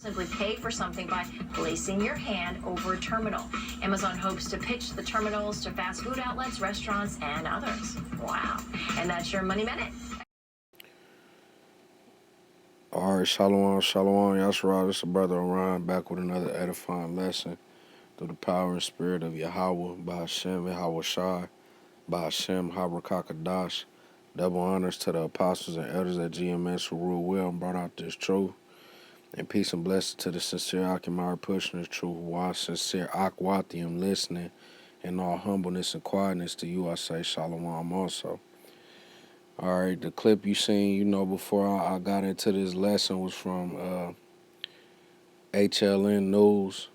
Simply pay for something by placing your hand over a terminal. Amazon hopes to pitch the terminals to fast food outlets, restaurants, and others. Wow. And that's your Money Minute. All right, Shalawam, Shalawam, Yahawah. This is brother Orion back with another edifying lesson through the power and spirit of Yahawah, Bahasham, Yahawashi, Bahasham, Qadash. Double honors to the apostles and elders at GMS who ruled well and brought out this truth. And peace and blessing to the sincere Akimar pushing this truth, why sincere Akwathium listening, and all humbleness and quietness to you, I say Shalawam also. All right, the clip you seen, before I got into this lesson was from HLN News.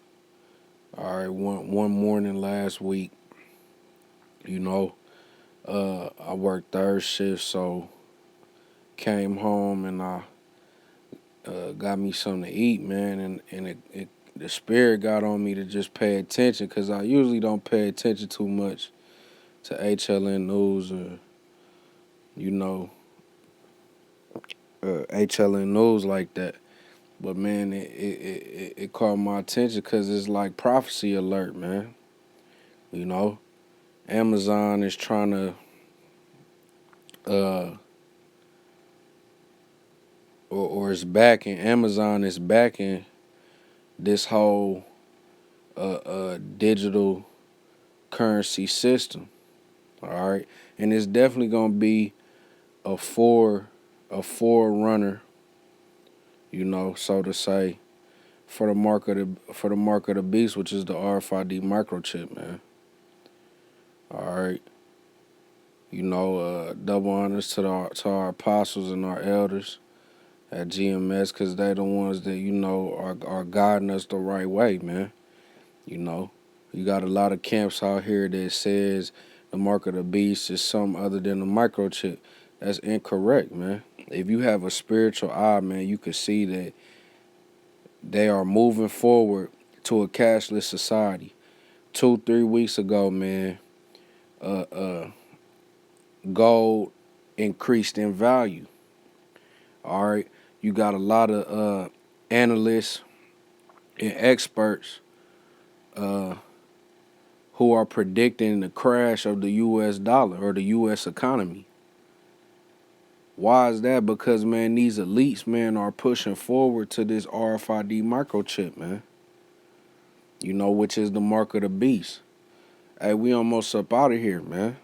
All right, one morning last week, I worked third shift, so came home and I got me something to eat, man, and the spirit got on me to just pay attention, because I usually don't pay attention too much to HLN News or, HLN News like that. But, man, it caught my attention because it's like prophecy alert, man. Amazon is trying to, or is backing, Amazon is backing this whole digital currency system, all right? And it's definitely going to be a forerunner, so to say, for the mark of the beast, which is the Rfid microchip, man. All right. Double honors to our apostles and our elders at GMS, because they're the ones that, are guiding us the right way, man. You got a lot of camps out here that says the mark of the beast is something other than the microchip. That's incorrect, man. If you have a spiritual eye, man, you can see that they are moving forward to a cashless society. 2-3 weeks ago, man, gold increased in value. All right, you got a lot of analysts and experts who are predicting the crash of the U.S. dollar or the U.S. economy. Why is that? Because, man, these elites, man, are pushing forward to this RFID microchip, man. Which is the mark of the beast. Hey, we almost up out of here, man.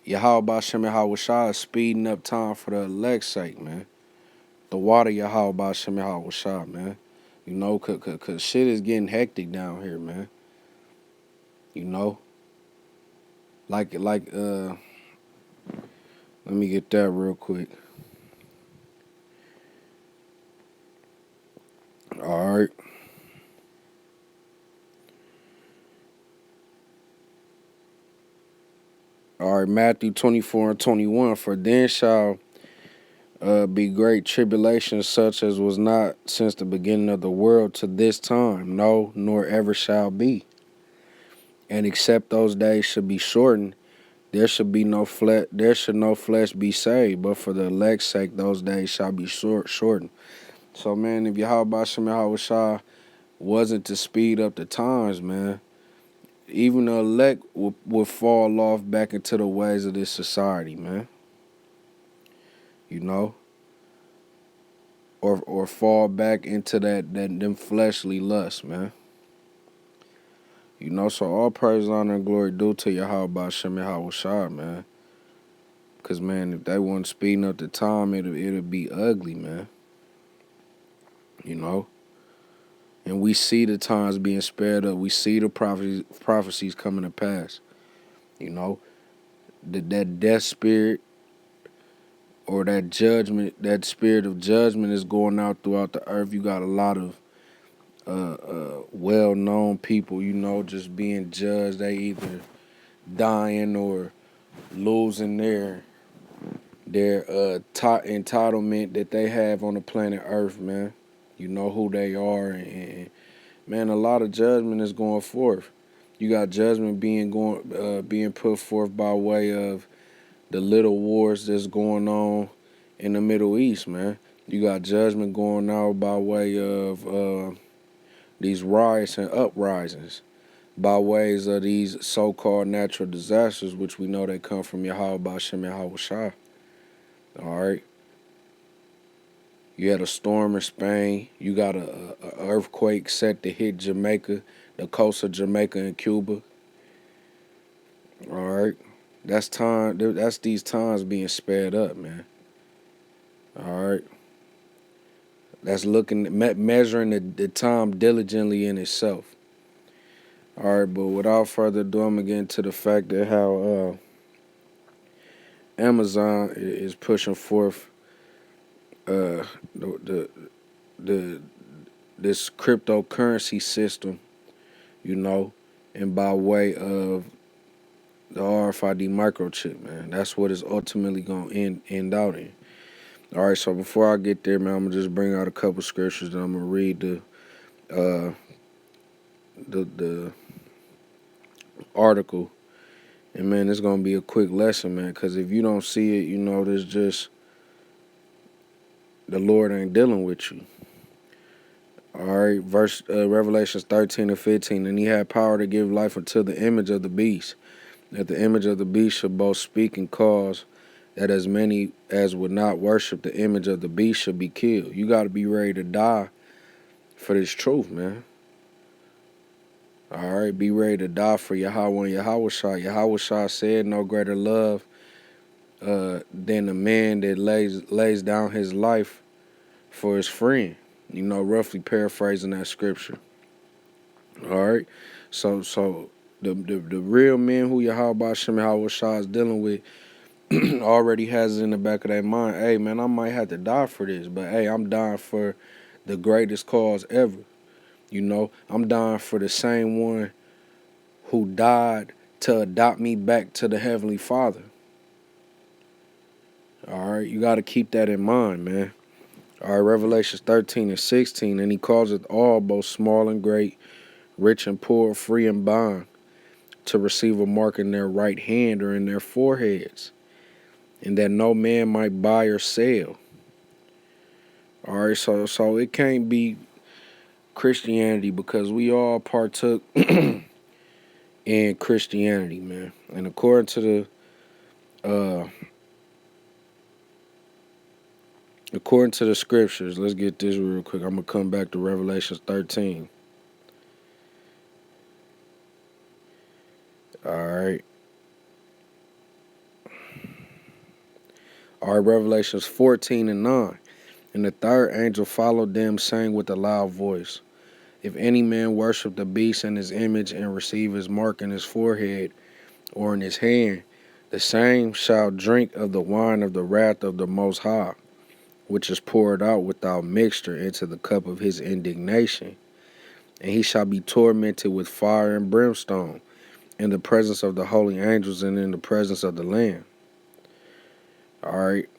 Bahasham, Yahawah is speeding up time for the elect's sake, man. The water, Bahasham, Yahawah, man. Cause shit is getting hectic down here, man. Let me get that real quick. All right. All right, Matthew 24:21. For then shall be great tribulation, such as was not since the beginning of the world to this time, no, nor ever shall be. And except those days should be shortened, there should no flesh be saved, but for the elect's sake those days shall be shortened. So, man, if Yahawah wasn't to speed up the times, man, even the elect would fall off back into the ways of this society, man. Or fall back into them fleshly lusts, man. So all praise, honor, and glory due to Yahawah, man. Because, man, if they weren't speeding up the time, it'd be ugly, man. And we see the times being sped up. We see the prophecies coming to pass. That death spirit or that judgment, that spirit of judgment is going out throughout the earth. You got a lot of well-known people, just being judged. They either dying or losing their entitlement that they have on the planet Earth, man. You know who they are, and man, a lot of judgment is going forth. You got judgment being put forth by way of the little wars that's going on in the Middle East, man. You got judgment going out by way of these riots and uprisings, by ways of these so-called natural disasters, which we know they come from Yahawah, Bahasham, Yahawashi. All right. You had a storm in Spain. You got a earthquake set to hit Jamaica, the coast of Jamaica and Cuba. All right. That's time. That's these times being sped up, man. All right. That's measuring the time diligently in itself. All right, but without further ado, I'm gonna get into the fact that how Amazon is pushing forth the this cryptocurrency system, you know, and by way of the RFID microchip, man. That's what it's ultimately gonna end out in. All right, so before I get there, man, I'm gonna just bring out a couple scriptures and I'm gonna read the article. And man, it's gonna be a quick lesson, man, because if you don't see it, you know, there's just the Lord ain't dealing with you. All right, verse Revelations 13 and 15. And he had power to give life unto the image of the beast, that the image of the beast should both speak and cause that as many as would not worship the image of the beast should be killed. You got to be ready to die for this truth, man. All right, be ready to die for Yahawah and Yahawashi. Yahawashi said, no greater love than a man that lays down his life for his friend. You know, roughly paraphrasing that scripture. All right, so the real men who Yahawah Bahasham Yahawashi is dealing with already has it in the back of their mind. Hey, man, I might have to die for this, but hey, I'm dying for the greatest cause ever. You know, I'm dying for the same one who died to adopt me back to the Heavenly Father. All right, you got to keep that in mind, man. All right, Revelations 13 and 16, and he calls it all, both small and great, rich and poor, free and bond, to receive a mark in their right hand or in their foreheads, and that no man might buy or sell. All right, so it can't be Christianity because we all partook in Christianity, man. And according to the scriptures, let's get this real quick. I'm gonna come back to Revelations 13. All right. Revelations 14 and 9. And the third angel followed them, saying with a loud voice, if any man worship the beast and his image and receive his mark in his forehead or in his hand, the same shall drink of the wine of the wrath of the Most High, which is poured out without mixture into the cup of his indignation. And he shall be tormented with fire and brimstone in the presence of the holy angels and in the presence of the Lamb. All right.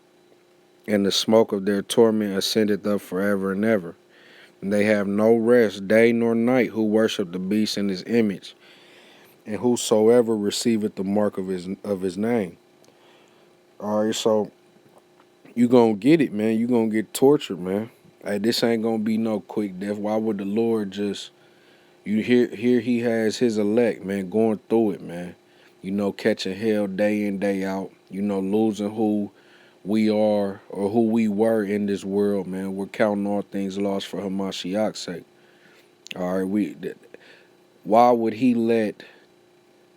And the smoke of their torment ascendeth up forever and ever. And they have no rest day nor night who worship the beast and his image, and whosoever receiveth the mark of his name. All right, so you gonna get it, man. You gonna get tortured, man. Hey, this ain't gonna be no quick death. Why would the Lord just? You here he has his elect, man, going through it, man. You know, catching hell day in, day out. You know, losing who we are or who we were in this world, man. We're counting all things lost for Hamashiach's sake. All right, why would he let,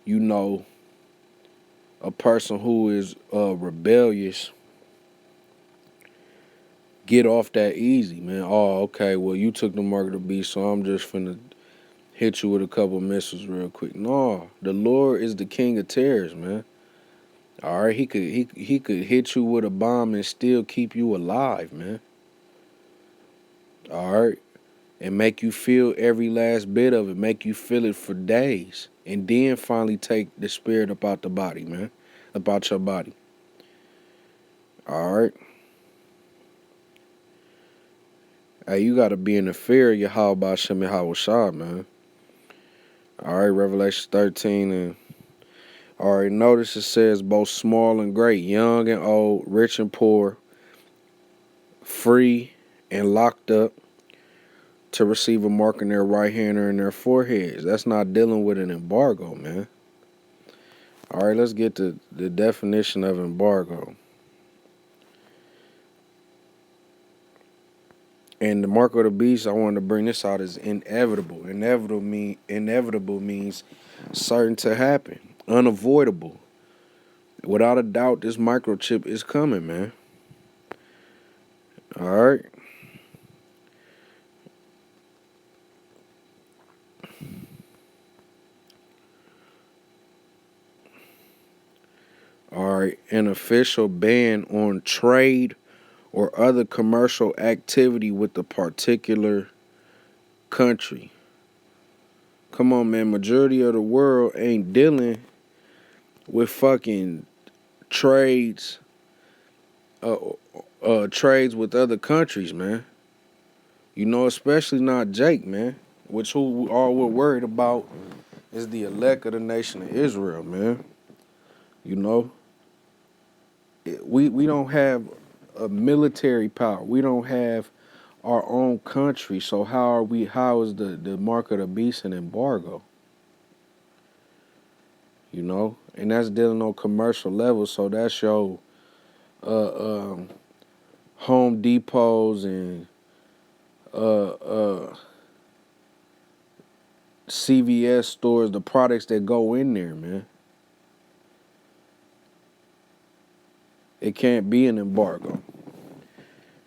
you know, a person who is rebellious get off that easy, man? Oh, okay, well, you took the mark of the beast, so I'm just finna hit you with a couple missiles real quick. No, the Lord is the king of terrors, man. All right, he could hit you with a bomb and still keep you alive, man. All right, and make you feel every last bit of it, make you feel it for days, and then finally take the spirit about the body, man, about your body. All right. Hey, you got to be in the fear of Yahawah Bahasham Yahawashi, man. All right, Revelation 13 and all right, notice it says both small and great, young and old, rich and poor, free and locked up to receive a mark in their right hand or in their foreheads. That's not dealing with an embargo, man. All right, let's get to the definition of embargo. And the mark of the beast, I wanted to bring this out, is inevitable. Inevitable means certain to happen, unavoidable. Without a doubt, this microchip is coming, man. All right. All right. An official ban on trade or other commercial activity with a particular country. Come on, man. Majority of the world ain't dealing with fucking trades, trades with other countries, man. You know, especially not Jake, man. Which who all we're worried about is the elect of the nation of Israel, man. You know, we don't have a military power. We don't have our own country. So how is the mark of the beast an embargo? You know? And that's dealing on commercial level. So that's your Home Depots and CVS stores, the products that go in there, man. It can't be an embargo.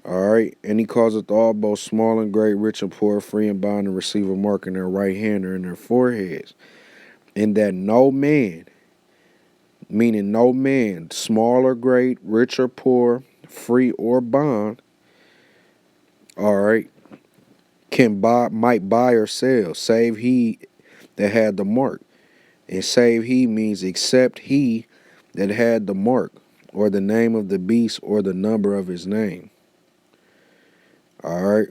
All right. And he causeth all, both small and great, rich and poor, free and bond, to receive a mark in their right hand or in their foreheads. And that no man, meaning no man, small or great, rich or poor, free or bond, all right, might buy or sell, save he that had the mark. And save he means except he that had the mark, or the name of the beast, or the number of his name. All right.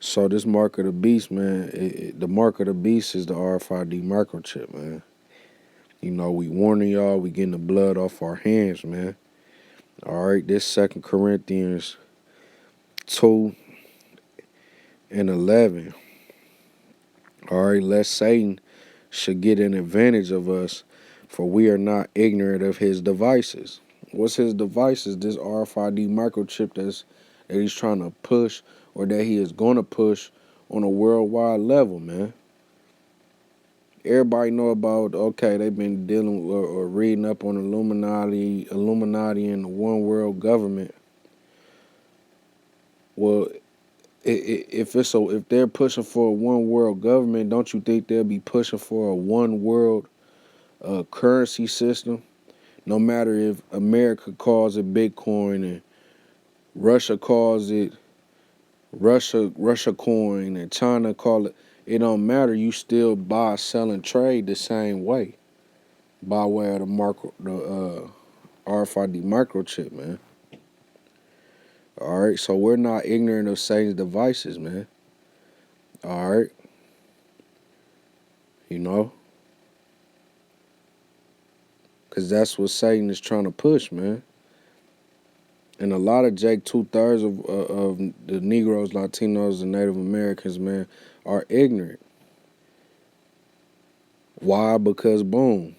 So this mark of the beast, man, the mark of the beast is the RFID microchip, man. You know, we warning y'all, we getting the blood off our hands, man. All right, this 2 Corinthians 2:11. All right, lest Satan should get an advantage of us, for we are not ignorant of his devices. What's his devices? This RFID microchip that he's trying to push, or that he is going to push on a worldwide level, man. Everybody know about, okay, they've been dealing with, or reading up on Illuminati and the one world government. Well, if they're pushing for a one world government, don't you think they'll be pushing for a one world currency system? No matter if America calls it Bitcoin and Russia calls it Russia coin and China call it don't matter. You still buy, sell, and trade the same way, by way of the RFID microchip, man. All right, so we're not ignorant of Satan's devices, man. All right, you know, because that's what Satan is trying to push, man. And a lot of Jake, 2/3 of the Negroes, Latinos, and Native Americans, man, are ignorant. Why? Because boom.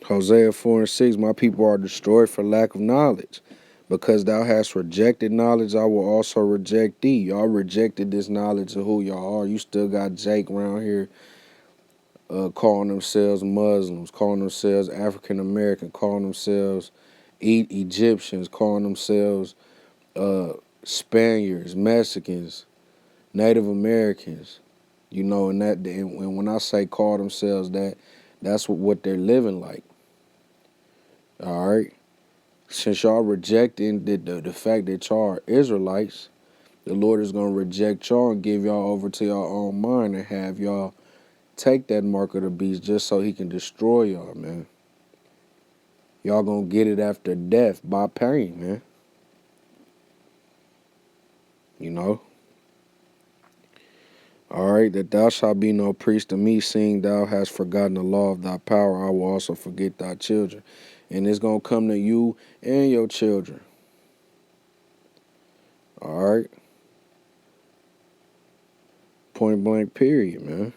Hosea 4:6, my people are destroyed for lack of knowledge. Because thou hast rejected knowledge, I will also reject thee. Y'all rejected this knowledge of who y'all are. You still got Jake around here calling themselves Muslims, calling themselves African American, calling themselves Egyptians, calling themselves Spaniards, Mexicans, Native Americans. You know, and when I say call themselves that, that's what they're living like. All right. Since y'all rejecting the fact that y'all are Israelites, the Lord is going to reject y'all and give y'all over to your own mind and have y'all take that mark of the beast just so he can destroy y'all, man. Y'all going to get it after death by pain, man. You know? All right, that thou shalt be no priest to me, seeing thou hast forgotten the law of thy power, I will also forget thy children. And it's going to come to you and your children. All right? Point blank period, man.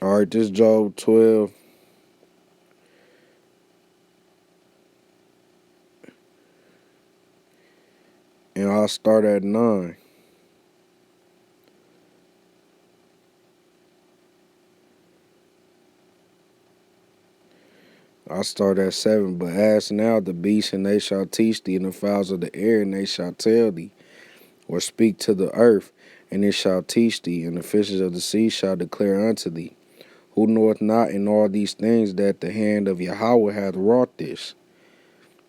All right, this Job 12. And I'll start at 9. I'll start at 7. But ask now the beasts, and they shall teach thee, and the fowls of the air, and they shall tell thee, or speak to the earth, and it shall teach thee, and the fishes of the sea shall declare unto thee. Who knoweth not in all these things that the hand of Yahawah hath wrought this?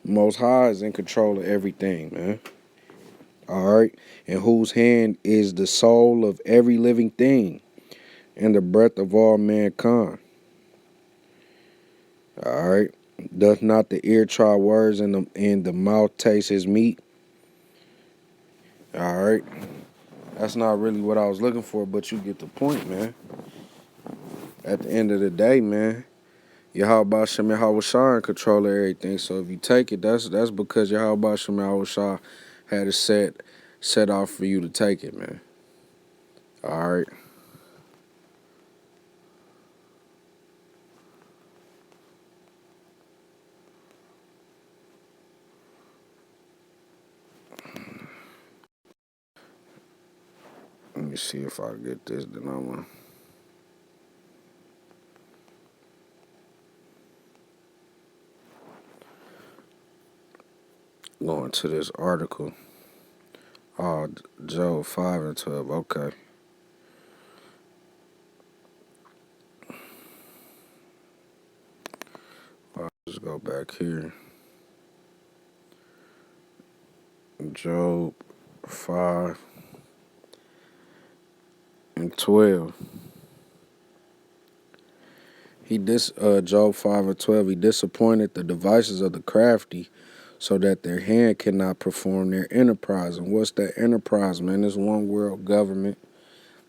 Most High is in control of everything, man. All right? And whose hand is the soul of every living thing, and the breath of all mankind. All right? Doth not the ear try words, and the mouth taste his meat? All right? That's not really what I was looking for, but you get the point, man. At the end of the day, man, Bahasham Yahawashi in control of everything. So if you take it, that's because Bahasham Yahawashi had it set off for you to take it, man. All right. Let me see if I get this. Then I'm gonna go into this article. Oh, Job 5 and 12. Okay. I'll just go back here. Job 5 and 12. Job 5 and 12. He disappointed the devices of the crafty, so that their hand cannot perform their enterprise. And what's that enterprise, man? It's one world government.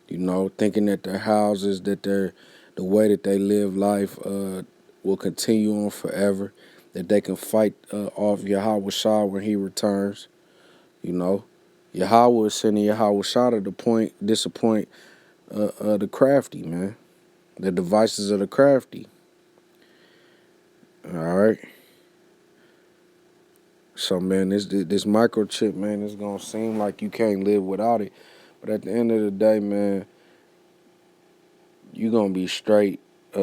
You know, thinking that their houses, the way that they live life will continue on forever, that they can fight off Yahawah when he returns. You know, Yahawah is sending Yahawah to disappoint the crafty, man. The devices of the crafty. All right. So, man, this microchip, man, it's going to seem like you can't live without it. But at the end of the day, man, you're going to be straight if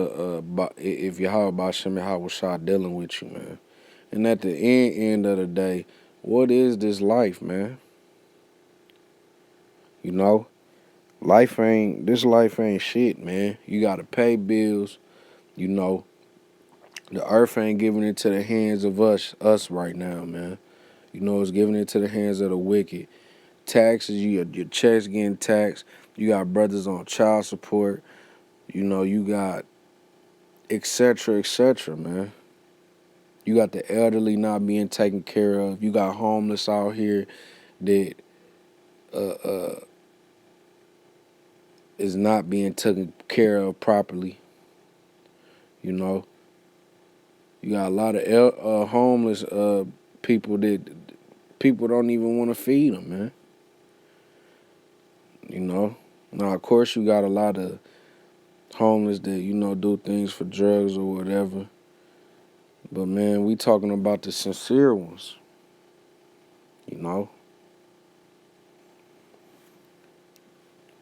Bahasham Yahawashi dealing with you, man. And at the end of the day, what is this life, man? You know, this life ain't shit, man. You got to pay bills, you know. The earth ain't giving it to the hands of us right now, man. You know, it's giving it to the hands of the wicked. Taxes, your checks getting taxed. You got brothers on child support. You know, you got et cetera, man. You got the elderly not being taken care of. You got homeless out here that is not being taken care of properly. You know, you got a lot of homeless people that people don't even want to feed them, man. You know, now of course you got a lot of homeless that, you know, do things for drugs or whatever. But man, we talking about the sincere ones, you know.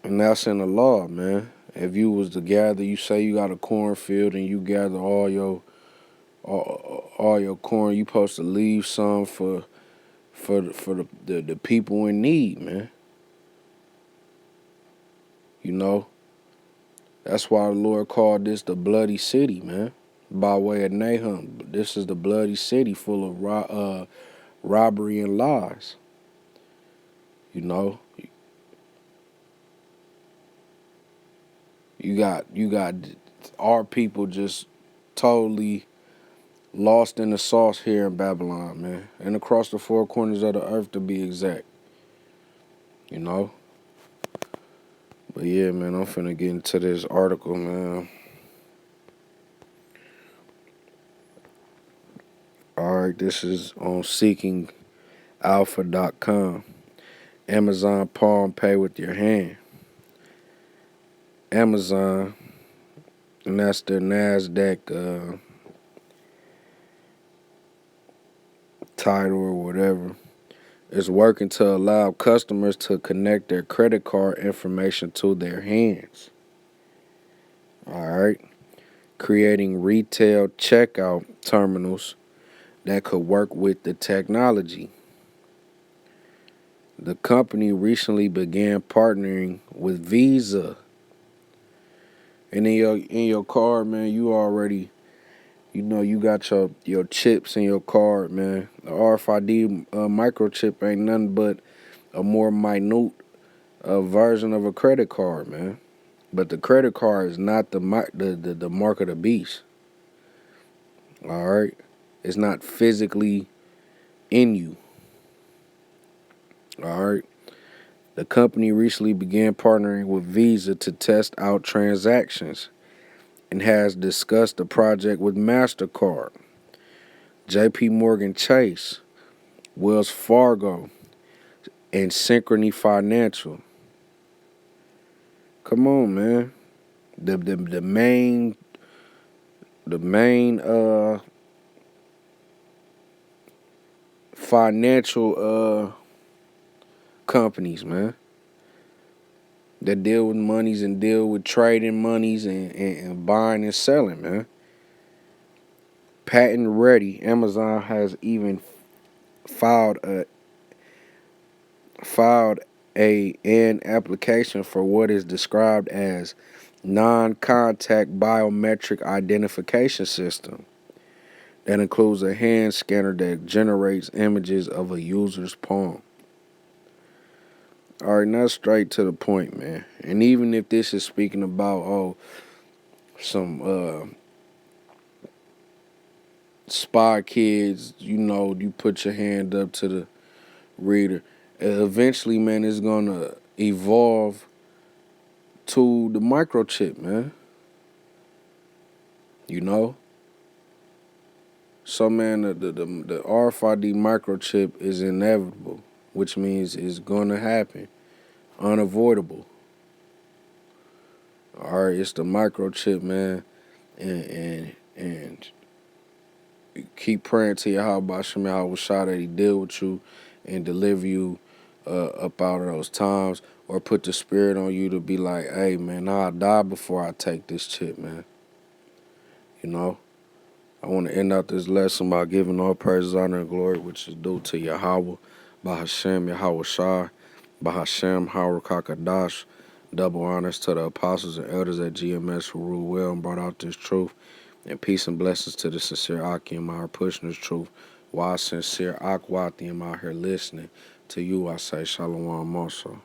And that's in the law, man. If you was to gather, you say you got a cornfield and you gather all your corn, you supposed to leave some for the people in need, man. You know, that's why the Lord called this the bloody city, man. By way of Nahum, this is the bloody city full of robbery and lies. You know, you got our people just totally lost in the sauce here in Babylon, man, and across the four corners of the earth to be exact. You know, but yeah, man, I'm finna get into this article, man. All right, this is on seekingalpha.com. Amazon Palm Pay with your hand. Amazon, and that's their NASDAQ title or whatever, is working to allow customers to connect their credit card information to their hands. All right. Creating retail checkout terminals that could work with the technology. The company recently began partnering with Visa. And in your card, man, you already, you got your chips in your card, man. The RFID microchip ain't nothing but a more minute version of a credit card, man. But the credit card is not the mark of the beast. All right, it's not physically in you. All right. The company recently began partnering with Visa to test out transactions and has discussed the project with MasterCard, JP Morgan Chase, Wells Fargo, and Synchrony Financial. Come on, man. The main financial companies, man, that deal with monies and deal with trading monies and buying and selling, man. Patent ready. Amazon has even filed an application for what is described as non-contact biometric identification system that includes a hand scanner that generates images of a user's palm. All right, now straight to the point, man. And even if this is speaking about some spy kids, you put your hand up to the reader. Eventually, man, it's gonna evolve to the microchip, man. You know. So, man, the RFID microchip is inevitable, which means it's gonna happen, unavoidable. All right, it's the microchip, man, and keep praying to Yahawah, Bahasham, Yahawah that he deal with you and deliver you up out of those times, or put the spirit on you to be like, hey, man, I'll die before I take this chip, man. You know, I want to end out this lesson by giving all praises, honor, and glory, which is due to Yahawah, Bahasham, Yahawashi, Bahasham, Rawchaa, Qadash. Double honors to the apostles and elders at GMS who ruled well and brought out this truth. And peace and blessings to the sincere Akim out here pushing this truth. While sincere Akwathiam out here listening to you, I say Shalawam also.